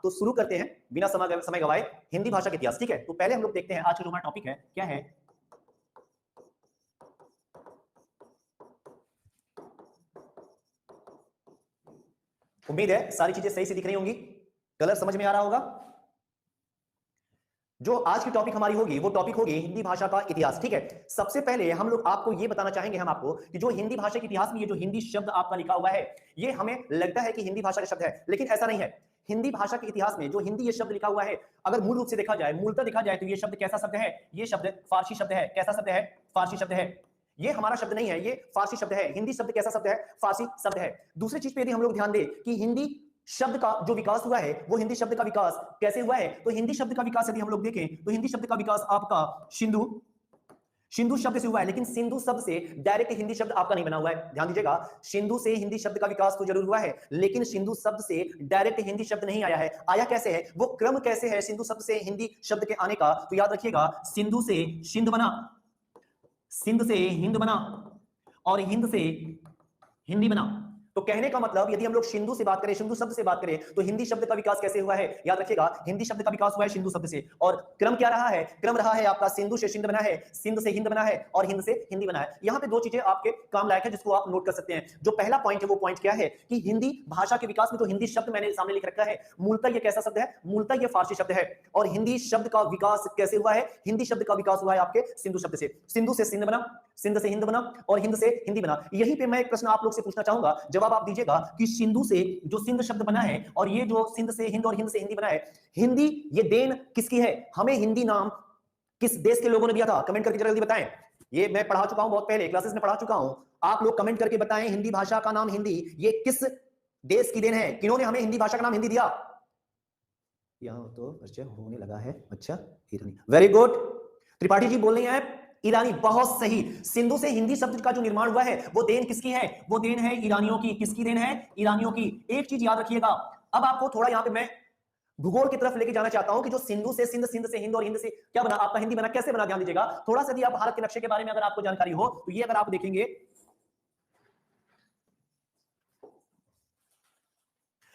तो शुरू करते हैं बिना समय गवाए हिंदी भाषा के इतिहास। ठीक है, तो पहले हम लोग देखते हैं आज का जो हमारा टॉपिक है क्या है। उम्मीद है सारी चीजें सही से दिख रही होंगी, कलर समझ में आ रहा होगा। जो आज की टॉपिक हमारी होगी वो टॉपिक होगी हिंदी भाषा का इतिहास। ठीक है, सबसे पहले हम लोग आपको ये बताना चाहेंगे हम आपको कि जो हिंदी भाषा के इतिहास में ये जो हिंदी शब्द आपका लिखा हुआ है, ये हमें लगता है कि हिंदी भाषा का शब्द है, लेकिन ऐसा नहीं है। हिंदी भाषा के इतिहास में जो हिंदी ये शब्द लिखा हुआ है, अगर मूल रूप से देखा जाए, मूलतः देखा जाए तो ये शब्द कैसा शब्द है? ये शब्द फारसी शब्द है। कैसा शब्द है? फारसी शब्द है। ये हमारा शब्द नहीं है, ये फारसी शब्द है। हिंदी शब्द कैसा शब्द है? फारसी शब्द है। दूसरी चीज पे यदि हम लोग ध्यान दें कि हिंदी शब्द का जो विकास हुआ है वो हिंदी शब्द का विकास कैसे हुआ है, तो हिंदी शब्द का विकास यदि हम लोग देखें तो हिंदी शब्द का विकास आपका सिंधु शब्द से हुआ है, लेकिन सिंधु शब्द से डायरेक्ट हिंदी शब्द आपका नहीं बना हुआ है। ध्यान दीजिएगा, सिंधु से हिंदी शब्द का विकास तो जरूर हुआ है, लेकिन सिंधु शब्द से डायरेक्ट हिंदी शब्द नहीं आया है। आया कैसे है, वो क्रम कैसे है सिंधु शब्द से हिंदी शब्द के आने का? तो याद रखिएगा, सिंधु से सिंध बना, सिंध से हिंद बना और हिंद से हिंदी बना। तो कहने का मतलब यदि हम लोग सिंधु से बात करें, सिंधु शब्द से बात करें, तो हिंदी शब्द का विकास कैसे हुआ है? याद रखिएगा, हिंदी शब्द का विकास हुआ है सिंधु शब्द से, और क्रम क्या रहा है? क्रम रहा है आपका सिंधु से सिंध बना है, सिंध से हिंद बना है और हिंद से हिंदी बना है। यहाँ पे दो चीजें आपके काम लायक है जिसको आप नोट कर सकते हैं। जो पहला पॉइंट है वो पॉइंट क्या है कि हिंदी भाषा के विकास में जो हिंदी शब्द मैंने सामने लिख रखा है, मूलतः ये कैसा शब्द है? मूलतः ये फारसी शब्द है। और हिंदी शब्द का विकास कैसे हुआ है? हिंदी शब्द का विकास हुआ है आपके सिंधु शब्द से। सिंधु से सिंध बना, सिंध से हिंद बना और हिंद से हिंदी बना। यहीं पे मैं एक प्रश्न आप लोग से पूछना चाहूंगा, जवाब आप दीजिएगा कि सिंधु से जो सिंध शब्द बना है और ये जो सिंध से हिंद और हिंद से हिंदी बना है, हिंदी ये देन किसकी है? हमें हिंदी नाम किस देश के लोगों ने दिया था? कमेंट करके जल्दी बताएं। ये मैं पढ़ा चुका हूं, बहुत पहले क्लासेस में पढ़ा चुका हूं। आप लोग कमेंट करके बताएं, हिंदी भाषा का नाम हिंदी ये किस देश की देन है? किन्होंने हमें हिंदी भाषा का नाम हिंदी दिया? यहां तो परिचय होने लगा है। अच्छा, वेरी गुड, त्रिपाठी जी बोल रही हैं ईरानी, बहुत सही। सिंधु से हिंदी शब्द का जो निर्माण हुआ है वो देन किसकी है? वो देन है ईरानियों की। किसकी देन है? ईरानियों की। एक चीज याद रखिएगा, अब आपको थोड़ा यहां पे मैं भूगोल की तरफ लेके जाना चाहता हूं कि जो सिंधु से सिंध, सिंध से हिंद और हिंद से क्या बना आपका? हिंदी बना। कैसे बना? ध्यान दीजिएगा थोड़ा सा। यदि आप भारत के नक्शे के बारे में अगर आपको जानकारी हो तो ये अगर आप देखेंगे,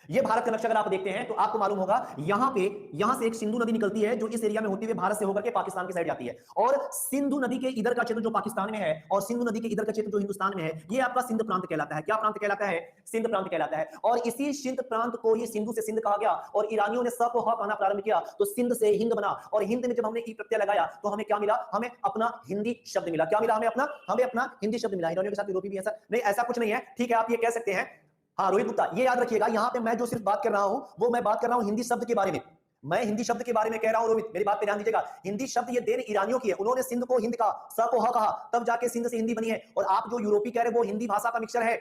ये भारत का नक्शा अगर आप देखते हैं तो आपको मालूम होगा यहां से एक सिंधु नदी निकलती है जो इस एरिया में होती हुई भारत से होकर के पाकिस्तान की साइड जाती है, और सिंधु नदी के इधर का क्षेत्र जो पाकिस्तान में है और सिंधु नदी के इधर का क्षेत्र जो हिंदुस्तान में है, ये आपका सिंध प्रांत कहलाता है। क्या प्रांत कहलाता है? सिंध प्रांत कहलाता है। और इसी सिंध प्रांत को ही सिंधु से सिंध कहा गया और ईरानियों ने स को ह कहना प्रारंभ किया तो सिंध से हिंद बना, और हिंद में जब हमने ई प्रत्यय लगाया तो हमें क्या मिला? हमें अपना हिंदी शब्द मिला। क्या मिला? हमें अपना हिंदी शब्द मिला। ईरानियों के साथ यूरोपी भी ऐसा नहीं, ऐसा कुछ नहीं है। ठीक है, आप ये कह सकते हैं। हाँ रोहित गुप्ता, ये याद रखिएगा, यहां पे मैं जो सिर्फ बात कर रहा हूं वो मैं बात कर रहा हूं हिंदी शब्द के बारे में। मैं हिंदी शब्द के बारे में कह रहा हूं रोहित, मेरी बात पे ध्यान दीजिएगा। हिंदी शब्द ये देन ईरानियों की है, उन्होंने सिंध को हिंद कहा, स को ह कहा, तब जाके सिंध से हिंदी बनी है। और आप जो यूरोपी कह रहे हैं वो हिंदी भाषा का मिक्सचर है,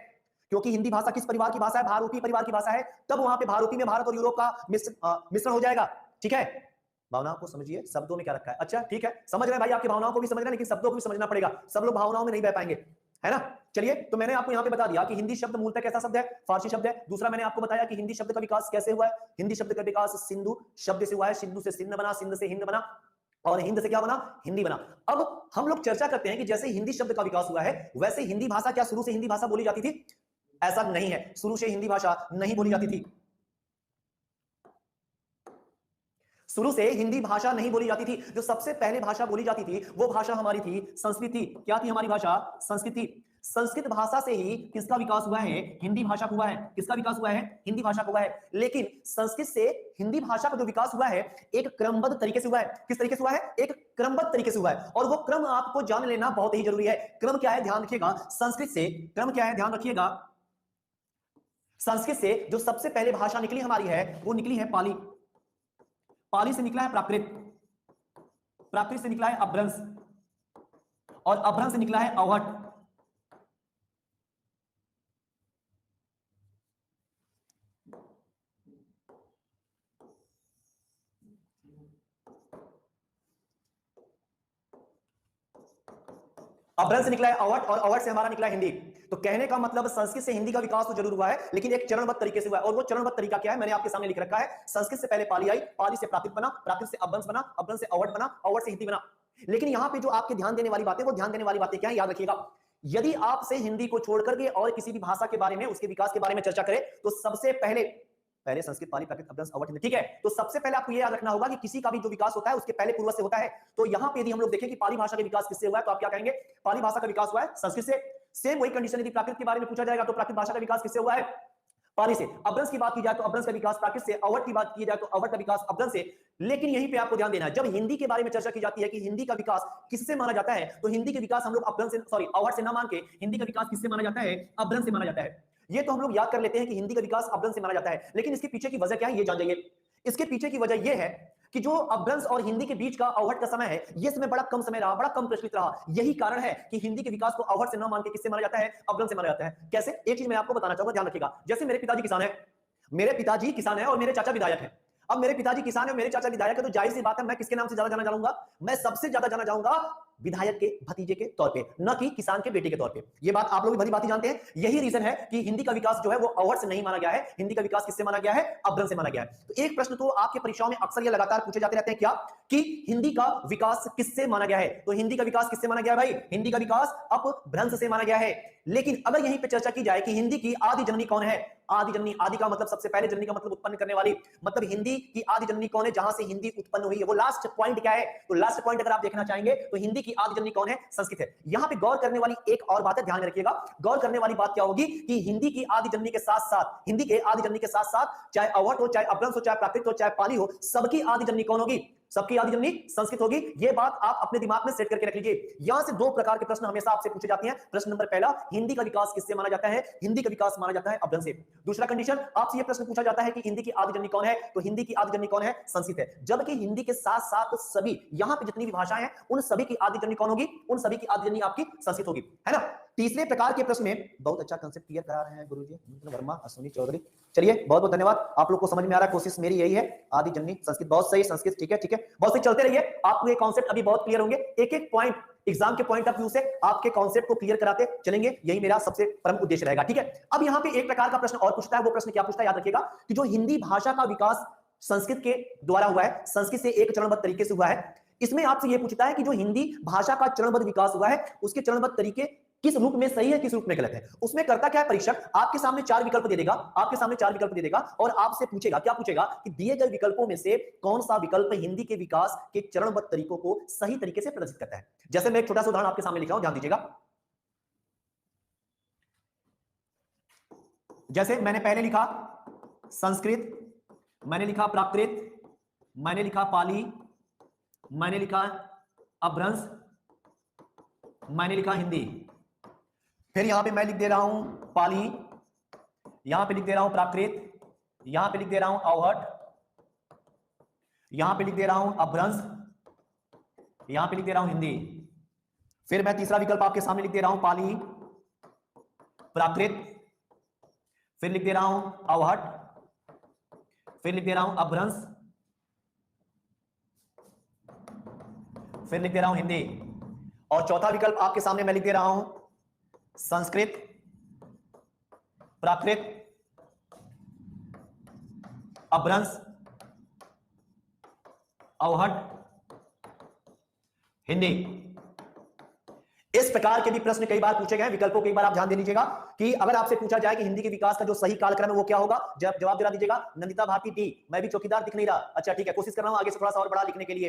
क्योंकि हिंदी भाषा किस परिवार की भाषा है? भारूपी परिवार की भाषा है। तब वहां पे भारूपी में भारत और यूरोप का मिश्रण हो जाएगा। ठीक है, भावनाओं को समझिए, शब्दों में क्या रखा है। अच्छा ठीक है, समझ रहे हैं भाई, आपकी भावनाओं को भी समझ रहे हैं, लेकिन शब्दों को भी समझना पड़ेगा। सब लोग भावनाओं में नहीं बह पाएंगे, है ना। चलिए, तो मैंने आपको यहां पे बता दिया कि हिंदी शब्द मूलतः कैसा शब्द है? फारसी शब्द है। दूसरा मैंने आपको बताया कि हिंदी शब्द का विकास कैसे हुआ है? हिंदी शब्द का विकास सिंधु शब्द से हुआ है। सिंधु से सिंध बना, सिंध से हिंद बना और हिंद से क्या बना? हिंदी बना। अब हम लोग चर्चा करते हैं कि जैसे हिंदी शब्द का विकास हुआ है वैसे हिंदी भाषा, क्या शुरू से हिंदी भाषा बोली जाती थी? ऐसा नहीं है, शुरू से हिंदी भाषा नहीं बोली जाती थी। शुरू से हिंदी भाषा नहीं बोली जाती थी। जो सबसे पहले भाषा बोली जाती थी वो भाषा हमारी थी संस्कृत थी। क्या थी हमारी भाषा? संस्कृत थी। संस्कृत भाषा से ही किसका विकास हुआ है? हिंदी भाषा का हुआ है। किसका विकास हुआ है? हिंदी भाषा का हुआ है। लेकिन संस्कृत से हिंदी भाषा का जो विकास हुआ है एक क्रमबद्ध तरीके से हुआ है। किस तरीके से हुआ है? एक क्रमबद्ध तरीके से हुआ है, और वो क्रम आपको जान लेना बहुत ही जरूरी है। क्रम क्या है? ध्यान रखिएगा, संस्कृत से क्रम क्या है? ध्यान रखिएगा, संस्कृत से जो सबसे पहले भाषा निकली हमारी है वो निकली है पाली। पाली से निकला है प्राकृत, प्राकृत से निकला है अपभ्रंश, और अपभ्रंश से निकला है अवहट। अपभ्रंश से निकला है अवहट और अवहट से हमारा निकला हिंदी। तो कहने का मतलब संस्कृत से हिंदी का विकास तो जरूर हुआ है, लेकिन एक चरणबद्ध तरीके से हुआ है। और वो चरणबद्ध तरीका क्या है? मैंने आपके सामने लिख रखा है। संस्कृत से पहले पाली आई, पाली से प्राकृत बना, प्राकृत से अपभ्रंश बना, अपभ्रंश से अवहट बना, अवहट से हिंदी बना। लेकिन यहां पे जो आपके ध्यान देने वाली बातें, वो ध्यान देने वाली बातें क्या है? याद रखिएगा, यदि आपसे हिंदी को छोड़ करके और किसी भी भाषा के बारे में, उसके विकास के बारे में चर्चा करें तो सबसे पहले पहले संस्कृत, पाली, प्राकृत, अपभ्रंश, अवध, हिंदी। ठीक है, तो सबसे पहले आपको ये याद रखना होगा कि किसी का भी जो विकास होता है उसके पहले पूर्वज से होता है। तो यहां पे यदि हम लोग देखें कि पाली भाषा का विकास किससे हुआ है, तो आप क्या कहेंगे, पाली भाषा का विकास हुआ है संस्कृत से। सेम वही कंडीशन यदि प्राकृत के बारे में पूछा जाएगा तो प्राकृत भाषा का विकास किससे हुआ है, पाली से। अपभ्रंश की बात की जाए तो अपभ्रंश का विकास प्राकृत से, अवध की बात की जाए तो अवध का विकास अपभ्रंश से। लेकिन यहीं पे आपको ध्यान देना है, जब हिंदी के बारे में चर्चा की जाती है कि हिंदी का विकास किससे माना जाता है, तो हिंदी के विकास हम लोग अपभ्रंश से, सॉरी अवध से ना मान के हिंदी का विकास किससे माना जाता है, अपभ्रंश से माना जाता है। ये तो हम लोग याद कर लेते हैं कि हिंदी का विकास अपभ्रंश से माना जाता है, लेकिन इसके पीछे की वजह क्या है ये जान जाइए। इसके पीछे की वजह यह है कि जो अपभ्रंश और हिंदी के बीच का अवहट का समय है, यह समय बड़ा कम समय रहा, बड़ा कम प्रचलित रहा। यही कारण है कि हिंदी के विकास को अवहट से न मान के किससे माना जाता है, अपभ्रंश से माना जाता है। कैसे, एक चीज मैं आपको बताना चाहूंगा, ध्यान रखिएगा। जैसे मेरे पिताजी किसान है, मेरे पिताजी किसान है और मेरे चाचा विधायक है। अब मेरे पिताजी किसान है और मेरे चाचा विधायक है, तो जाहिर सी बात है मैं किसके नाम से ज्यादा जाना चाहूंगा, मैं सबसे ज्यादा जाना चाहूंगा विधायक के भतीजे के तौर पे, न कि किसान के बेटे के तौर पे। ये बात आप लोग भी भली बात जानते हैं। यही रीजन है कि हिंदी का विकास जो है वो अवहट से नहीं माना गया है, हिंदी का विकास किससे माना गया है, अपभ्रंश से माना गया है। तो एक प्रश्न तो आपके परीक्षाओं में अक्सर ये लगातार पूछे जाते रहते हैं, क्या कि हिंदी का विकास किससे माना गया है। तो हिंदी का विकास किससे माना गया है भाई, हिंदी का विकास अपभ्रंश से माना गया है। लेकिन अगर यहीं पे चर्चा की जाए कि हिंदी की आदि जननी कौन है, आदि जननी, आदि का मतलब सबसे पहले, जननी का मतलब उत्पन्न करने वाली, मतलब हिंदी की आदि जननी कौन है, जहां से हिंदी उत्पन्न हुई है, वो लास्ट पॉइंट क्या है। तो लास्ट पॉइंट अगर आप देखना चाहेंगे तो हिंदी की आदि जननी कौन है, संस्कृत है। यहां पे गौर करने वाली एक और बात है, ध्यान में रखिएगा। गौर करने वाली बात क्या होगी कि हिंदी की आदि जननी के साथ साथ, हिंदी के आदि जननी के साथ साथ, चाहे अवहट हो, चाहे अपभ्रंश हो, चाहे प्राकृत हो, चाहे पाली हो, सबकी आदि जननी कौन होगी, सबकी आदि जननी संस्कृत होगी। यह बात आप अपने दिमाग में सेट करके रख लीजिए। यहां से दो प्रकार के प्रश्न हमेशा आपसे पूछे जाते हैं। प्रश्न नंबर पहला, हिंदी का विकास किससे माना जाता है, हिंदी का विकास माना जाता है अपभ्रंश से। दूसरा कंडीशन, आपसे यह प्रश्न पूछा जाता है कि हिंदी की आदि जननी कौन है, तो हिंदी की आदि जननी कौन है, संस्कृत है। जबकि हिंदी के साथ साथ सभी यहां पे जितनी भी भाषाएं हैं उन सभी की आदि जननी कौन होगी, उन सभी की आदि जननी आपकी संस्कृत होगी, है ना। तीसरे प्रकार के प्रश्न में बहुत अच्छा कांसेप्ट क्लियर करा रहे हैं गुरुजी वर्मा, अश्विनी चौधरी। चलिए बहुत बहुत धन्यवाद, आप लोग को समझ में आ रहा है, कोशिश मेरी यही है। आदि जननी संस्कृत, बहुत सही, संस्कृत ठीक है, ठीक है, बहुत सही, चलते रहिए। आपको ये कॉन्सेप्ट अभी बहुत क्लियर होंगे, एक एक पॉइंट एग्जाम के पॉइंट ऑफ व्यू से आपके कॉन्सेप्ट को क्लियर कराते चलेंगे, यही मेरा सबसे प्रमुख उद्देश्य रहेगा, ठीक है। अब यहाँ पे एक प्रकार का प्रश्न और पूछता है, वो प्रश्न क्या पूछता है, याद रखिएगा कि जो हिंदी भाषा का विकास संस्कृत के द्वारा हुआ है, संस्कृत से एक चरणबद्ध तरीके से हुआ है, इसमें आपसे यह पूछता है कि जो हिंदी भाषा का चरणबद्ध विकास हुआ है उसके चरणबद्ध तरीके किस रूप में सही है, किस रूप में गलत है। उसमें करता क्या है परीक्षक, आपके सामने चार विकल्प दे देगा, आपके सामने चार विकल्प दे देगा और आपसे पूछेगा, क्या पूछेगा कि दिए गए विकल्पों में से कौन सा विकल्प हिंदी के विकास के चरणबद्ध तरीकों को सही तरीके से प्रदर्शित करता है। जैसे मैं एक छोटा सा उदाहरण आपके सामने लिखा हूं, ध्यान दीजिएगा। जैसे मैंने पहले लिखा संस्कृत, मैंने लिखा प्राकृत, मैंने लिखा पाली, मैंने लिखा अपभ्रंश, मैंने लिखा हिंदी। फिर यहां पे मैं लिख दे रहा हूं पाली, यहां पे लिख दे रहा हूं प्राकृत, यहां पे लिख दे रहा हूं अवहट, यहां पे लिख दे रहा हूं अपभ्रंश, यहां पे लिख दे रहा हूं हिंदी। फिर मैं तीसरा विकल्प आपके सामने लिख दे रहा हूं पाली, प्राकृत, फिर लिख दे रहा हूं अवहट, फिर लिख दे रहा हूं अपभ्रंश, फिर लिख दे रहा हूं हिंदी। और चौथा विकल्प आपके सामने मैं लिख दे रहा हूं संस्कृत, प्राकृत, अपभ्रंश, अवहट, हिंदी। इस प्रकार के भी प्रश्न कई बार पूछे गए हैं। विकल्पों को एक बार आप ध्यान दे लीजिएगा कि अगर आपसे पूछा जाए कि हिंदी के विकास का जो सही कालक्रम है वो क्या होगा, जवाब दिला दीजिएगा नंदिता भारती डी। मैं भी चौकीदार दिख नहीं रहा, अच्छा ठीक है, कोशिश कर रहा हूं आगे से थोड़ा सा और बड़ा लिखने के लिए।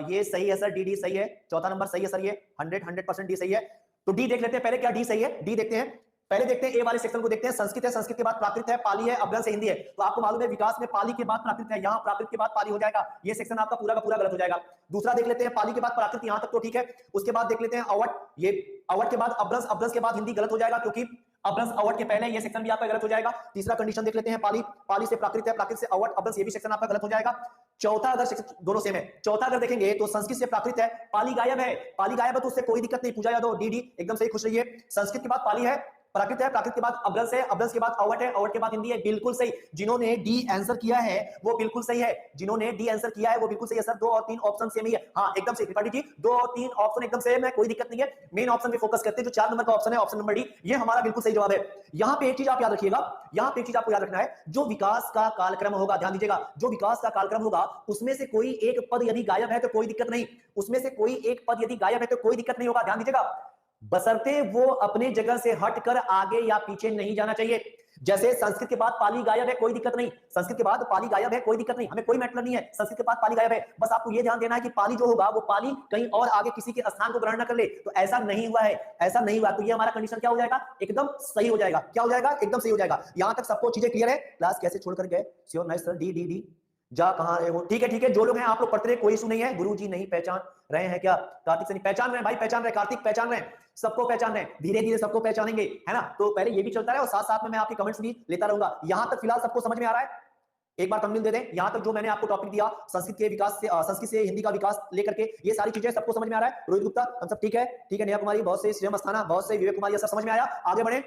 ये सही है सर, डी सही है, चौथा नंबर सही है सर, ये 100% डी सही है। तो डी देख लेते हैं पहले, क्या डी सही है, डी देखते हैं। पहले देखते हैं ए वाले सेक्शन को, देखते हैं संस्कृत है, संस्कृत के बाद प्राकृत है, पाली है, अपभ्रंश है, हिंदी है। तो आपको मालूम है विकास में पाली के बाद प्राकृत है, यहाँ प्राकृत के बाद पाली हो जाएगा, ये सेक्शन आपका पूरा का पूरा गलत हो जाएगा। दूसरा देख लेते हैं पाली के बाद प्राकृत, यहां तक तो ठीक है। उसके बाद देख लेते हैं अवहट, ये अवहट के बाद अपभ्रंश, अपभ्रंश के बाद हिंदी, गलत हो जाएगा क्योंकि अपभ्रंश अवहट के पहले, ये सेक्शन भी आपका गलत हो जाएगा। तीसरा कंडीशन देख लेते हैं पाली, पाली से प्राकृत है, प्राकृत से अवहट, अपभ्रंश, ये भी सेक्शन आपका गलत हो जाएगा। चौथा अगर सेक्शन दोनों सेम है, चौथा अगर देखेंगे तो संस्कृत से प्राकृत है, पाली गायब है, पाली गायब है तो उससे कोई दिक्कत नहीं, पूछा जाए तो डी एकदम सही, खुश रहिए। संस्कृत के बाद पाली है, प्राकृत है, प्राकृत के बाद अपभ्रंश है, अपभ्रंश के बाद अवहट है, अवहट के बाद हिंदी है, बिल्कुल सही। जिन्होंने डी आंसर किया है वो बिल्कुल सही है, जिन्होंने डी आंसर किया है वो बिल्कुल सही है सर। 2 और 3 ऑप्शन सेम ही है, हाँ एकदम सही त्रिपाठी जी, 2 और 3 ऑप्शन एकदम सेम है, कोई दिक्कत नहीं है। मेन ऑप्शन पे फोकस करते हैं, जो 4 नंबर का ऑप्शन है, ऑप्शन नंबर डी, ये हमारा बिल्कुल सही जवाब है। यहां पे एक चीज आप याद रखिएगा, यहां पे एक चीज आपको याद रखना है, जो विकास का कालक्रम होगा, ध्यान दीजिएगा, जो विकास का कालक्रम होगा उसमें से कोई एक पद यदि गायब है तो कोई दिक्कत नहीं, उसमें से कोई एक पद यदि गायब है तो कोई दिक्कत नहीं होगा, ध्यान दीजिएगा, बशर्ते वो अपने जगह से हटकर आगे या पीछे नहीं जाना चाहिए। जैसे संस्कृत के बाद पाली गायब है, कोई दिक्कत नहीं। संस्कृत के बाद पाली गायब है, कोई दिक्कत नहीं, हमें कोई मतलब नहीं है। संस्कृत के बाद पाली गायब है, बस आपको ये ध्यान देना है कि पाली जो होगा वो पाली कहीं और आगे किसी के स्थान को ग्रहण न कर ले। तो ऐसा नहीं हुआ है, ऐसा नहीं हुआ। तो ये हमारा कंडीशन क्या हो जाएगा? एकदम सही हो जाएगा। क्या हो जाएगा? एकदम सही हो जाएगा। यहां तक सबको चीजें क्लियर है? क्लास कैसे छोड़कर गए? Sure, nice sir, D D D जा कहां रहे हो? ठीक है ठीक है, जो लोग हैं आप लोग पढ़ते रहे, कोई इशू नहीं है। गुरुजी नहीं पहचान रहे हैं क्या? कार्तिक से नहीं पहचान रहे हैं भाई, पहचान रहे हैं। कार्तिक पहचान रहे हैं, सबको पहचान रहे हैं, धीरे धीरे सबको पहचानेंगे, है ना? तो पहले ये भी चलता है और साथ साथ में मैं आपके कमेंट्स भी लेता रहूंगा। यहां तक फिलहाल सबको समझ में आ रहा है? एक बार थंबनेल दे दें। यहां तक जो मैंने आपको टॉपिक दिया संस्कृत के विकास से, संस्कृत से हिंदी का विकास लेकर के, ये सारी चीजें सबको समझ में आ रहा है? रोहित गुप्ता हम सब ठीक है? ठीक है। नेहा कुमारी बहुत से, श्रेयम अस्थाना बहुत से, विवेक कुमार, ये सब समझ में आया? आगे बढ़े।